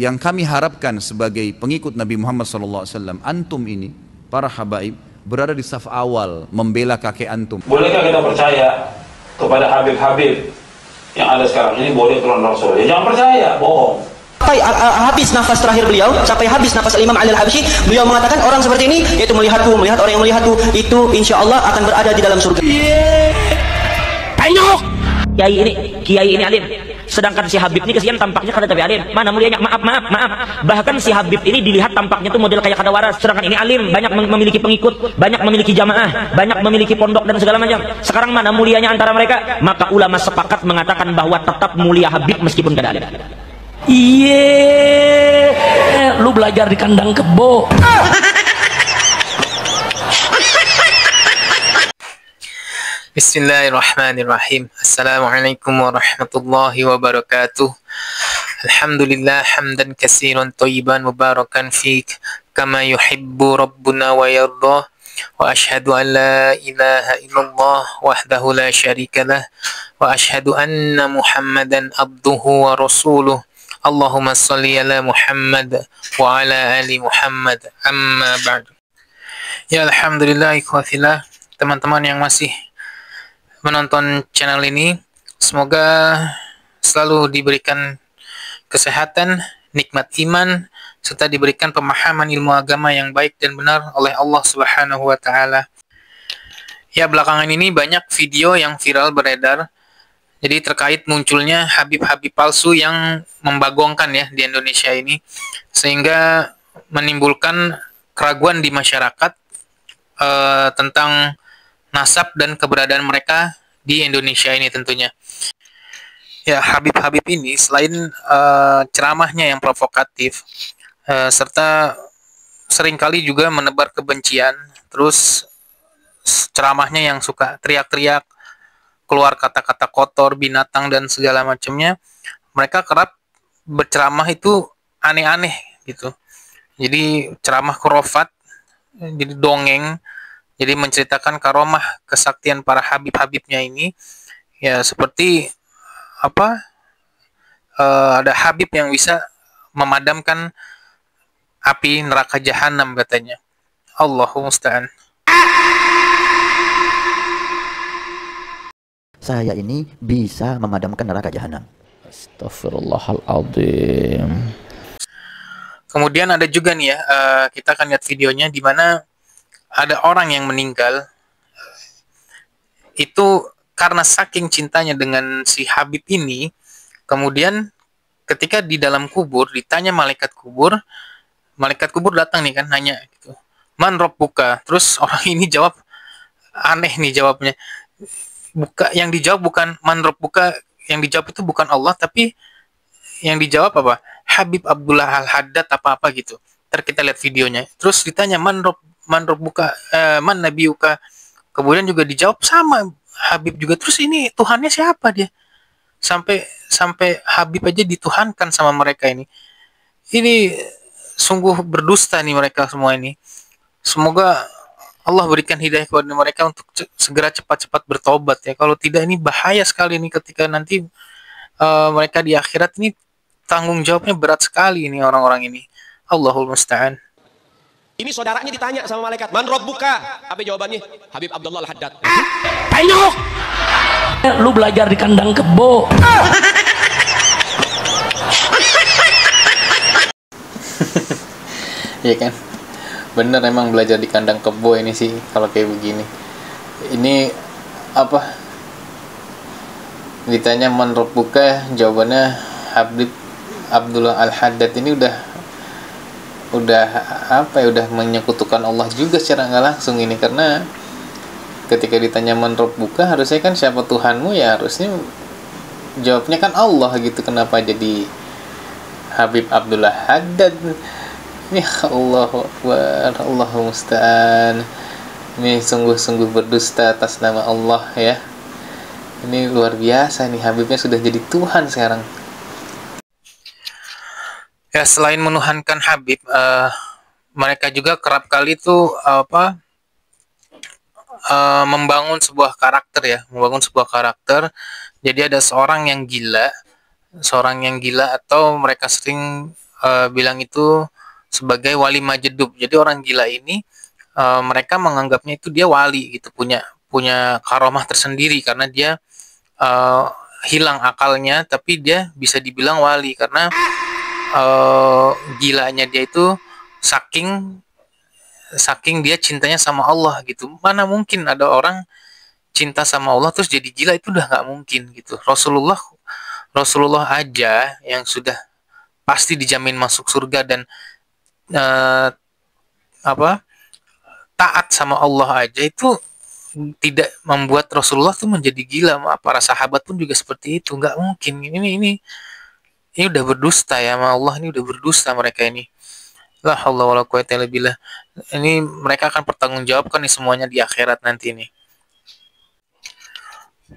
yang kami harapkan sebagai pengikut Nabi Muhammad SAW, antum ini, para habaib, berada di saf awal membela kakek antum. Bolehkah kita percaya kepada Habib-Habib yang ada sekarang ini boleh turun Rasul? Ya jangan percaya, bohong. Sampai habis nafas terakhir beliau, sampai habis nafas Imam Ali Al-Habsyi, beliau mengatakan orang seperti ini, yaitu melihat orang yang melihatku, itu insya Allah akan berada di dalam surga. Penyok! Kiai ini alim. Sedangkan si Habib ini kesian tampaknya kada tapi alim. Mana mulianya? Maaf. Bahkan si Habib ini dilihat tampaknya tuh model kayak kada waras. Sedangkan ini alim, banyak memiliki pengikut, banyak memiliki jamaah, banyak memiliki pondok dan segala macam. Sekarang mana mulianya antara mereka? Maka ulama sepakat mengatakan bahwa tetap mulia Habib meskipun kada alim. Iya, lu belajar di kandang kebo. Bismillahirrahmanirrahim. Assalamualaikum warahmatullahi wabarakatuh. Alhamdulillah hamdan katsiran thayyiban mubarakan fik kama yuhibbu rabbuna wa yardah. Wa ashhadu an la ilaha illallah wahdahu la syarika lah wa ashhadu anna Muhammadan abduhu wa rasuluh. Allahumma salli ala Muhammad wa ala ali Muhammad, amma ba'du. Ya alhamdulillah ikhwafillah, teman-teman yang masih menonton channel ini, semoga selalu diberikan kesehatan, nikmat iman, serta diberikan pemahaman ilmu agama yang baik dan benar oleh Allah Subhanahu wa taala. Ya, belakangan ini banyak video yang viral beredar, jadi terkait munculnya Habib-Habib palsu yang membagongkan ya di Indonesia ini, sehingga menimbulkan keraguan di masyarakat tentang nasab dan keberadaan mereka di Indonesia ini tentunya. Ya, Habib-Habib ini selain ceramahnya yang provokatif, serta seringkali juga menebar kebencian, terus ceramahnya yang suka teriak-teriak, keluar kata-kata kotor, binatang dan segala macamnya. Mereka kerap berceramah itu aneh-aneh gitu. Jadi ceramah khurafat, jadi dongeng, jadi menceritakan karomah kesaktian para habib-habibnya ini. Ya seperti apa? Ada habib yang bisa memadamkan api neraka jahanam katanya. Allahu musta'an. Saya ini bisa memadamkan neraka jahanam. Astagfirullahaladzim. Kemudian ada juga nih ya, kita akan lihat videonya di mana ada orang yang meninggal. Itu karena saking cintanya dengan si Habib ini, kemudian ketika di dalam kubur ditanya malaikat kubur datang nih kan nanya gitu, man rabbuka? Terus orang ini jawab, aneh nih jawabnya. Yang dijawab bukan man rabbuka, yang dijawab itu bukan Allah, tapi yang dijawab apa? Habib Abdullah Al-Haddad apa gitu. Ntar kita lihat videonya. Terus ditanya man rabbuka, man nabiyuka? Kemudian juga dijawab sama Habib juga. Terus ini Tuhannya siapa dia? Sampai Habib aja dituhankan sama mereka ini. Ini sungguh berdusta nih mereka semua ini. Semoga Allah berikan hidayah kepada mereka untuk segera cepat-cepat bertobat ya. Kalau tidak ini bahaya sekali nih ketika nanti mereka di akhirat ini tanggung jawabnya berat sekali ini orang-orang ini. Allahul musta'an. Ini saudaranya ditanya sama malaikat, man rabbuka? Apa jawabannya? Habib Abdullah Al-Haddad. Penyok! Lu belajar di kandang kebo. Iya kan? Bener emang belajar di kandang kebo ini sih kalau kayak begini. Ini apa? Ditanya man rabbuka, jawabannya Habib Abdullah Al-Haddad ini udah apa ya, udah menyekutukan Allah juga secara nggak langsung ini, karena ketika ditanya man rabbuka harusnya kan siapa Tuhanmu, ya harusnya jawabnya kan Allah gitu. Kenapa jadi Habib Abdullah Haddad? Ya Allahu Akbar, Allahu musta'an. Ini sungguh-sungguh berdusta atas nama Allah ya. Ini luar biasa nih, Habibnya sudah jadi Tuhan sekarang. Ya, selain menuhankan Habib, mereka juga kerap kali tuh membangun sebuah karakter ya, Jadi ada seorang yang gila atau mereka sering bilang itu sebagai wali majedub. Jadi orang gila ini mereka menganggapnya itu dia wali gitu, punya karomah tersendiri karena dia hilang akalnya, tapi dia bisa dibilang wali karena gilanya dia itu saking dia cintanya sama Allah gitu. Mana mungkin ada orang cinta sama Allah terus jadi gila, itu udah nggak mungkin gitu. Rasulullah aja yang sudah pasti dijamin masuk surga dan taat sama Allah aja, itu tidak membuat Rasulullah tuh menjadi gila. Para sahabat pun juga seperti itu, nggak mungkin. Ini udah berdusta ya sama Allah, ini udah berdusta mereka ini. La haula wala quwwata illa billah. Ini mereka akan pertanggungjawabkan nih semuanya di akhirat nanti nih.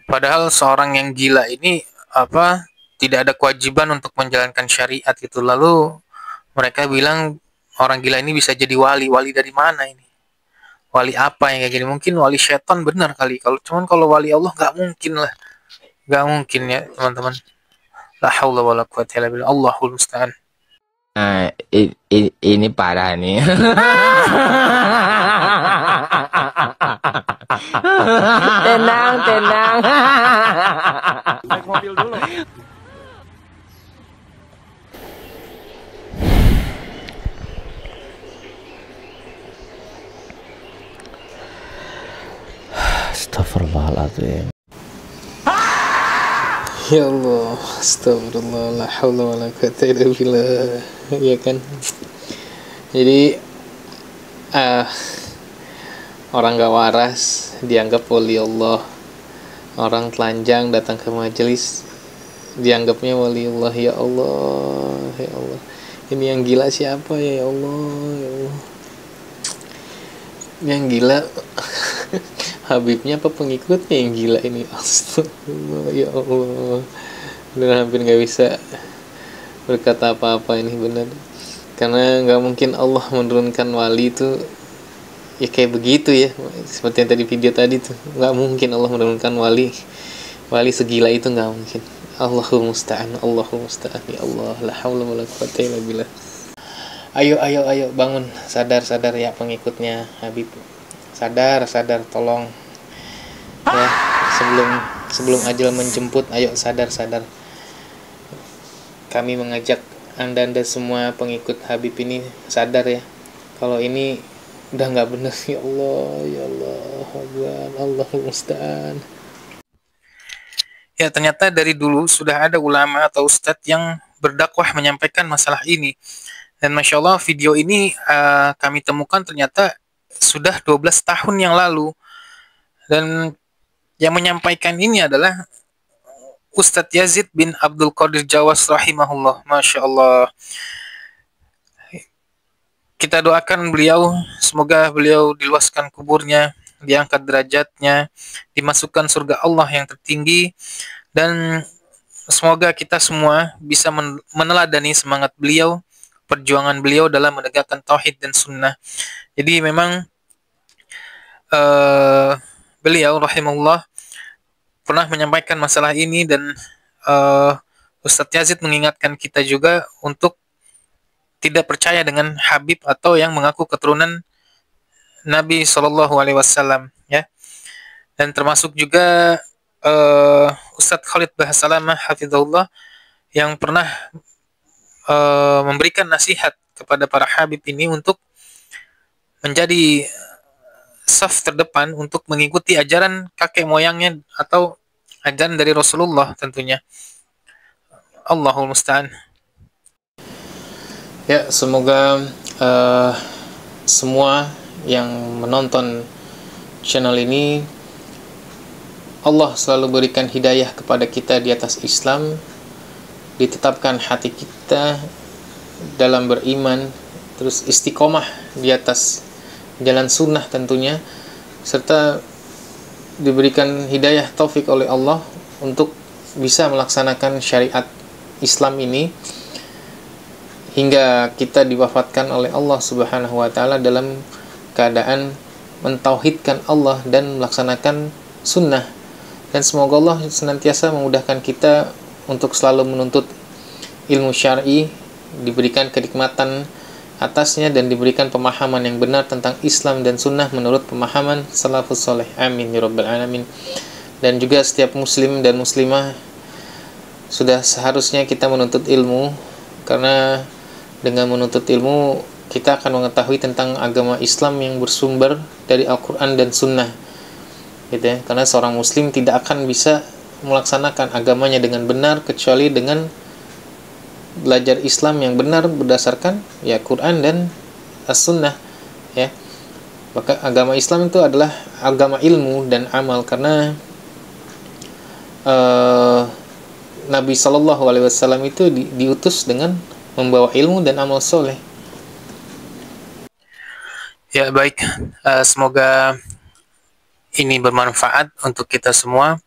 Padahal seorang yang gila ini tidak ada kewajiban untuk menjalankan syariat gitu. Lalu mereka bilang orang gila ini bisa jadi wali. Wali dari mana ini? Wali apa yang kayak gini? Mungkin wali setan benar kali. Kalau wali Allah nggak mungkin lah. Nggak mungkin ya teman-teman. La haula wala quwwata illa billah. Allahul musta'an. Ini parah nih. Tenang. Naik mobil dulu. Astagfirullahaladzim. Ya Allah, astagfirullah, la haula wala quwwata illa billah. Ya kan? Jadi orang gak waras dianggap wali Allah. Orang telanjang datang ke majelis dianggapnya wali Allah. Ya Allah, ya Allah. Ini yang gila siapa ya Allah, ya Allah. Yang gila Habibnya apa pengikutnya yang gila ini? Astagfirullah, ya Allah. Benar hampir gak bisa berkata apa-apa ini benar. Karena gak mungkin Allah menurunkan wali itu ya kayak begitu ya. Seperti yang tadi video tadi tuh, gak mungkin Allah menurunkan wali segila itu, gak mungkin. Allahul musta'an, Allahul musta'an. Ya Allah, la haula wala quwwata illa billah. Ayo bangun, sadar ya pengikutnya Habib. Sadar, tolong ya, sebelum ajal menjemput, ayo sadar. Kami mengajak anda semua pengikut Habib ini sadar ya, kalau ini udah nggak benar. Ya Allah, Allahul musta'an. Ya, ternyata dari dulu sudah ada ulama atau ustadz yang berdakwah menyampaikan masalah ini, dan masya Allah video ini kami temukan ternyata sudah 12 tahun yang lalu, dan yang menyampaikan ini adalah Ustadz Yazid bin Abdul Qadir Jawas rahimahullah. Masya Allah, kita doakan beliau, semoga beliau diluaskan kuburnya, diangkat derajatnya, dimasukkan surga Allah yang tertinggi, dan semoga kita semua bisa meneladani semangat beliau, perjuangan beliau dalam menegakkan tauhid dan sunnah. Jadi memang beliau rahimahullah pernah menyampaikan masalah ini, dan Ustadz Yazid mengingatkan kita juga untuk tidak percaya dengan Habib atau yang mengaku keturunan Nabi SAW ya. Dan termasuk juga Ustadz Khalid Bahasalamah hafizahullah yang pernah memberikan nasihat kepada para Habib ini untuk menjadi saf terdepan untuk mengikuti ajaran kakek moyangnya atau ajaran dari Rasulullah tentunya. Allahul musta'an. Ya, semoga semua yang menonton channel ini Allah selalu berikan hidayah kepada kita di atas Islam, ditetapkan hati kita dalam beriman, terus istiqomah di atas jalan sunnah tentunya, serta diberikan hidayah taufik oleh Allah untuk bisa melaksanakan syariat Islam ini hingga kita diwafatkan oleh Allah Subhanahu wa taala dalam keadaan mentauhidkan Allah dan melaksanakan sunnah. Dan semoga Allah senantiasa memudahkan kita untuk selalu menuntut ilmu syar'i diberikan kenikmatan atasnya, dan diberikan pemahaman yang benar tentang Islam dan Sunnah menurut pemahaman salafus soleh. Amin ya rabbal alamin. Dan juga setiap muslim dan muslimah sudah seharusnya kita menuntut ilmu, karena dengan menuntut ilmu kita akan mengetahui tentang agama Islam yang bersumber dari Al-Quran dan Sunnah, gitu ya. Karena seorang muslim tidak akan bisa melaksanakan agamanya dengan benar kecuali dengan belajar Islam yang benar berdasarkan ya Quran dan As-Sunnah, ya. Maka agama Islam itu adalah agama ilmu dan amal, karena Nabi SAW itu diutus dengan membawa ilmu dan amal soleh. Ya baik, semoga ini bermanfaat untuk kita semua,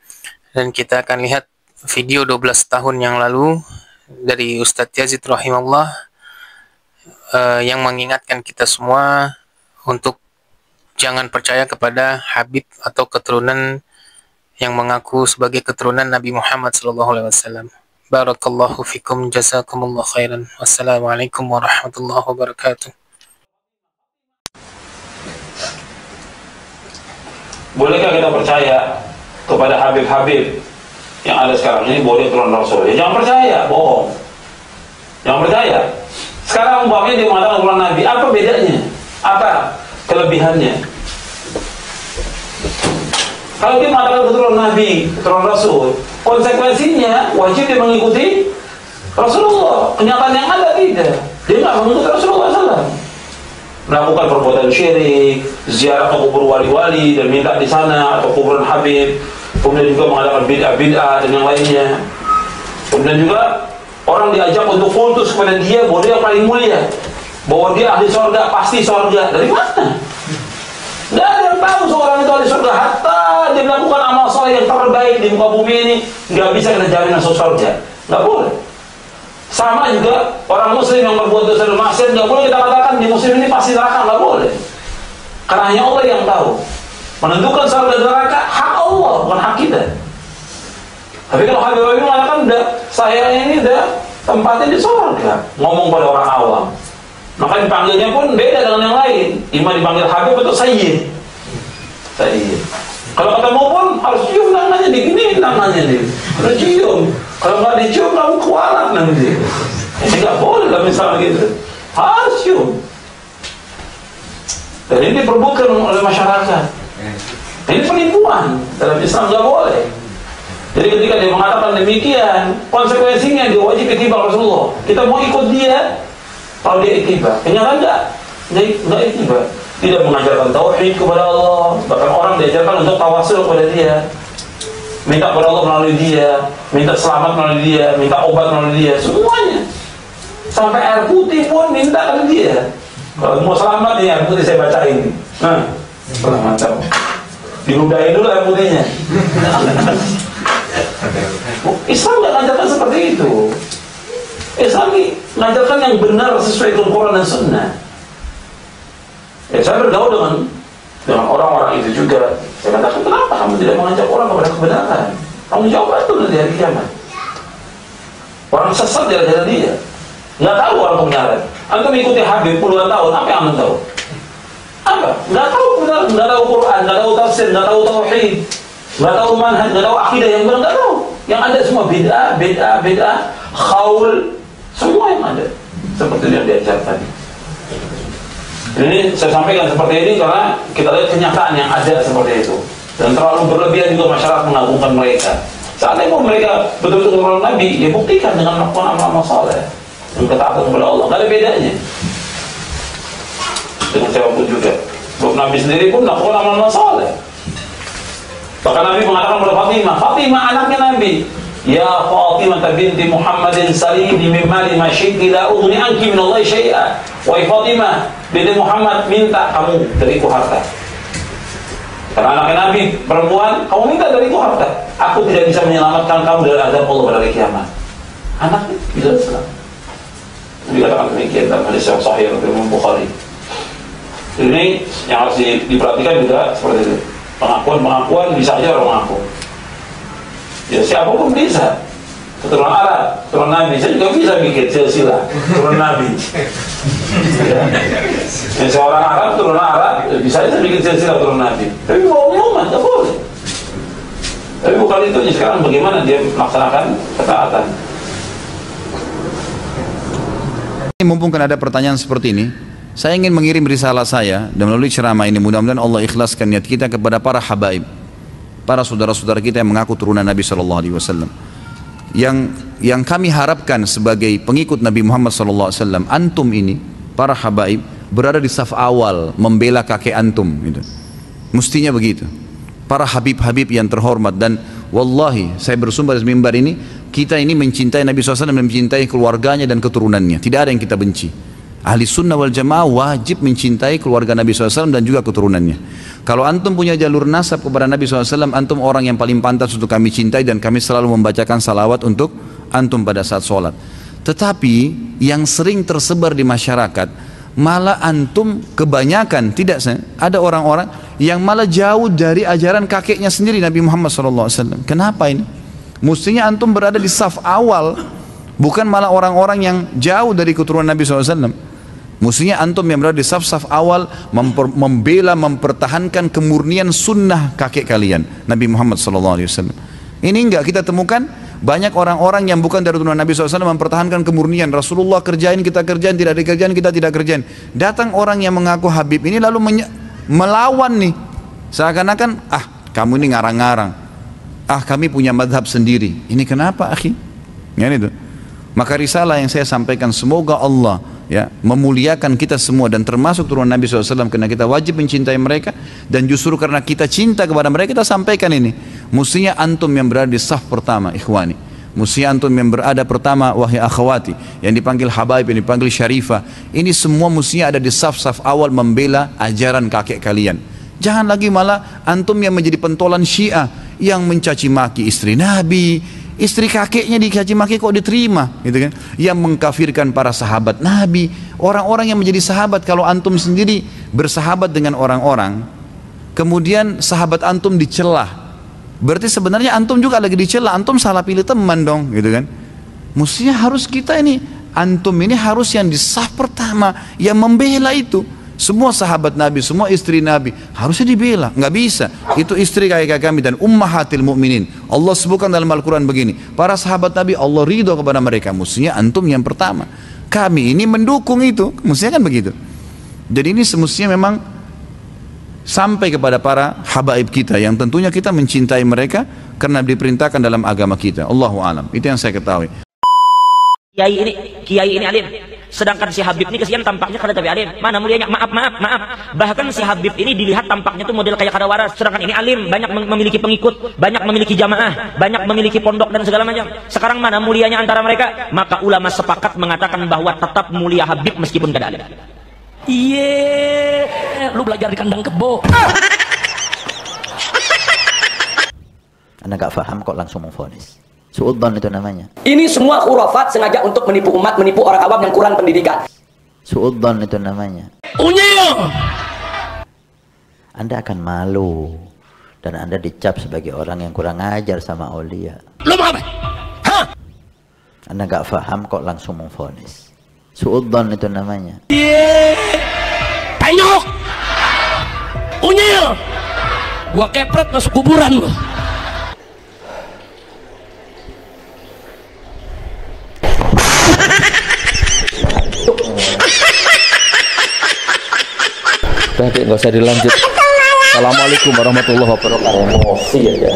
dan kita akan lihat video 12 tahun yang lalu dari Ustadz Yazid rahimahullah yang mengingatkan kita semua untuk jangan percaya kepada Habib atau keturunan yang mengaku sebagai keturunan Nabi Muhammad SAW. Barakallahu fikum, jazakumullah khairan. Wassalamualaikum warahmatullahi wabarakatuh. Bolehkah kita percaya kepada Habib-Habib yang ada sekarang ini boleh keturunan Rasul? Ya, jangan percaya, bohong. Jangan percaya. Sekarang umpamanya dia mengatakan keturunan Nabi, apa bedanya? Apa kelebihannya? Kalau dia mengatakan keturunan Nabi, keturunan Rasul, konsekuensinya wajib dia mengikuti Rasulullah. Kenyataan yang ada tidak. Dia nggak mengikuti Rasulullah SAW. Melakukan perbuatan syirik, ziarah ke kubur wali-wali dan minta di sana, atau kuburan Habib. Kemudian juga mengadakan bid'ah-bid'ah dan yang lainnya. Kemudian juga orang diajak untuk kultus kepada dia bahwa dia paling mulia, bahwa dia ahli surga, pasti surga. Dari mana? Tidak ada yang tahu seorang itu ahli surga. Hatta dia melakukan amal soleh yang terbaik di muka bumi ini, nggak bisa kita jamin masuk surga. Nggak boleh. Sama juga orang muslim yang berbuat dosa dan maksiat, nggak boleh kita katakan di muslim ini pasti neraka. Nggak boleh. Karena hanya Allah yang tahu. Menentukan surga dan neraka hak Allah, bukan hak kita. Tapi kalau Habib ini mengatakan, udah, saya ini udah tempatnya di surga, ngomong pada orang awam. Maka dipanggilnya pun beda dengan yang lain. Ima dipanggil Habib atau Sayyid. Sayyid. Kalau ketemu pun harus cium tangannya, diginiin tangannya dia. Harus cium. Kalau nggak dicium kamu kualat nanti. Ini nggak boleh lah misalnya gitu. Harus cium. Dan ini diperbutkan oleh masyarakat. Ini penipuan. Dalam Islam nggak boleh. Jadi ketika dia mengatakan demikian, konsekuensinya dia wajib ittiba Rasulullah. Kita mau ikut dia, kalau dia ittiba. Kenyataan nggak ittiba. Tidak mengajarkan tauhid kepada Allah. Bahkan orang diajarkan untuk tawasul kepada dia, minta kepada Allah melalui dia, minta selamat melalui dia, minta obat melalui dia, semuanya. Sampai air putih pun minta kepada dia. Kalau mau selamat nih air putih saya bacain. Nah, mantap. Diludahin dulu air putihnya. Islam nggak ngajarkan seperti itu. Islam ngajarkan yang benar sesuai dengan Quran dan Sunnah. Ya, saya bergaul dengan orang-orang itu juga. Saya katakan, kenapa kamu tidak mengajak orang kepada kebenaran? Kamu jawab itu nanti hari kiamat. Orang sesat di hadapan dia, nggak tahu orang kebenaran. Antum mengikuti Habib puluhan tahun, apa yang antum tahu? Apa? Nggak tahu kebenaran, nggak tahu Quran, nggak tahu tafsir, nggak tahu tauhid, nggak tahu manhaj, nggak tahu akidah yang benar, nggak tahu. Yang ada semua bid'ah, khaul, semua yang ada seperti yang diajarkan. Ini saya sampaikan seperti ini karena kita lihat kenyataan yang ada seperti itu. Dan terlalu berlebihan juga masyarakat mengagungkan mereka. Saatnya mau mereka betul-betul orang Nabi, ya buktikan dengan melakukan amal-amal saleh dan ketaatan kepada Allah. Gak ada bedanya. Dengan siapapun juga. Sebab Nabi sendiri pun melakukan amal-amal saleh. Bahkan Nabi mengatakan kepada Fatimah anaknya Nabi, ya Fatimah binti Muhammadin salini min mali ma syi'ti la ughni anki min Allah syai'a. Wahai Fatimah binti Muhammad, minta kamu dariku harta. Karena anaknya Nabi perempuan, kamu minta dariku harta. Aku tidak bisa menyelamatkan kamu dari azab Allah pada hari kiamat. Anaknya bisa selamat. Dikatakan demikian dalam hadis yang sahih dari Imam Bukhari. Ini yang harus diperhatikan juga seperti itu. Pengakuan bisa aja orang mengaku. Ya siapapun bisa. keturunan Arab, keturunan Nabi. Saya juga bisa bikin silsilah keturunan Nabi. Ya, seorang Arab, keturunan Arab, bisa saya bikin silsilah keturunan Nabi. Tapi bohongnya umat, tak boleh. Tapi bukan itu, sekarang bagaimana dia melaksanakan ketaatan. Mumpung kan ada pertanyaan seperti ini, saya ingin mengirim risalah saya dan melalui ceramah ini mudah-mudahan Allah ikhlaskan niat kita kepada para habaib, para saudara-saudara kita yang mengaku turunan Nabi SAW. Yang kami harapkan sebagai pengikut Nabi Muhammad SAW, antum ini, para habaib, berada di saf awal membela kakek antum. Gitu. Mestinya begitu. Para habib-habib yang terhormat, dan wallahi saya bersumpah di mimbar ini, kita ini mencintai Nabi SAW dan mencintai keluarganya dan keturunannya. Tidak ada yang kita benci. Ahli sunnah wal jamaah wajib mencintai keluarga Nabi SAW dan juga keturunannya. Kalau antum punya jalur nasab kepada Nabi SAW, antum orang yang paling pantas untuk kami cintai, dan kami selalu membacakan salawat untuk antum pada saat sholat. Tetapi yang sering tersebar di masyarakat, malah antum kebanyakan, tidak, ada orang-orang yang malah jauh dari ajaran kakeknya sendiri Nabi Muhammad SAW. Kenapa ini? Mestinya antum berada di saf awal, bukan malah orang-orang yang jauh dari keturunan Nabi SAW. Mestinya antum yang berada di saf-saf awal membela, mempertahankan kemurnian sunnah kakek kalian Nabi Muhammad SAW. Ini enggak kita temukan banyak orang-orang yang bukan dari turunan Nabi SAW mempertahankan kemurnian. Rasulullah kerjain, kita kerjain, tidak dikerjain, kita tidak kerjain. Datang orang yang mengaku Habib ini lalu melawan nih, seakan-akan kamu ini ngarang-ngarang, kami punya madhab sendiri. Ini kenapa akhi? Ya, itu. Maka risalah yang saya sampaikan, semoga Allah memuliakan kita semua dan termasuk turunan Nabi SAW, karena kita wajib mencintai mereka, dan justru karena kita cinta kepada mereka kita sampaikan ini. Mestinya antum yang berada di saf pertama, ikhwani. Mestinya antum yang berada pertama, wahai akhwati, yang dipanggil habaib, yang dipanggil syarifah. Ini semua mestinya ada di saf-saf awal membela ajaran kakek kalian. Jangan lagi malah antum yang menjadi pentolan Syiah yang mencaci maki istri Nabi, istri kakeknya dicaci maki kok diterima, gitu kan? Yang mengkafirkan para sahabat Nabi, orang-orang yang menjadi sahabat. Kalau antum sendiri bersahabat dengan orang-orang, kemudian sahabat antum dicelah, berarti sebenarnya antum juga lagi dicela, antum salah pilih teman dong, gitu kan? Mestinya harus kita ini, antum ini harus yang di saf pertama yang membela itu. Semua sahabat Nabi, semua istri Nabi harusnya dibela. Nggak bisa, itu istri kakek kami dan ummahatil mu'minin. Allah sebutkan dalam Al-Quran begini, para sahabat Nabi Allah ridho kepada mereka. Mestinya antum yang pertama, kami ini mendukung itu, mestinya kan begitu. Jadi ini semestinya memang sampai kepada para habaib kita, yang tentunya kita mencintai mereka karena diperintahkan dalam agama kita. Allahu a'lam. Itu yang saya ketahui. Kiai ini alim, sedangkan si Habib ini kesian tampaknya kada tapi alim. Mana mulianya? Maaf. Bahkan si Habib ini dilihat tampaknya tuh model kayak kada waras, sedangkan ini alim, banyak memiliki pengikut, banyak memiliki jamaah, banyak memiliki pondok dan segala macam. Sekarang mana mulianya antara mereka? Maka ulama sepakat mengatakan bahwa tetap mulia Habib meskipun kada alim. Iya, lu belajar di kandang kebo. Anda gak paham kok langsung memvonis. Suudzon itu namanya. Ini semua khurafat sengaja untuk menipu umat, menipu orang awam yang kurang pendidikan. Suudzon itu namanya. Unyil. Anda akan malu dan Anda dicap sebagai orang yang kurang ajar sama aulia. Lu mau apa? Hah? Anda gak paham kok langsung memvonis. Suudzon itu namanya. Yeay. Penyok. Unyil. Gua kepret masuk kuburan lu. Udah dek, nggak usah dilanjut. Assalamualaikum warahmatullahi wabarakatuh. Emosi ya.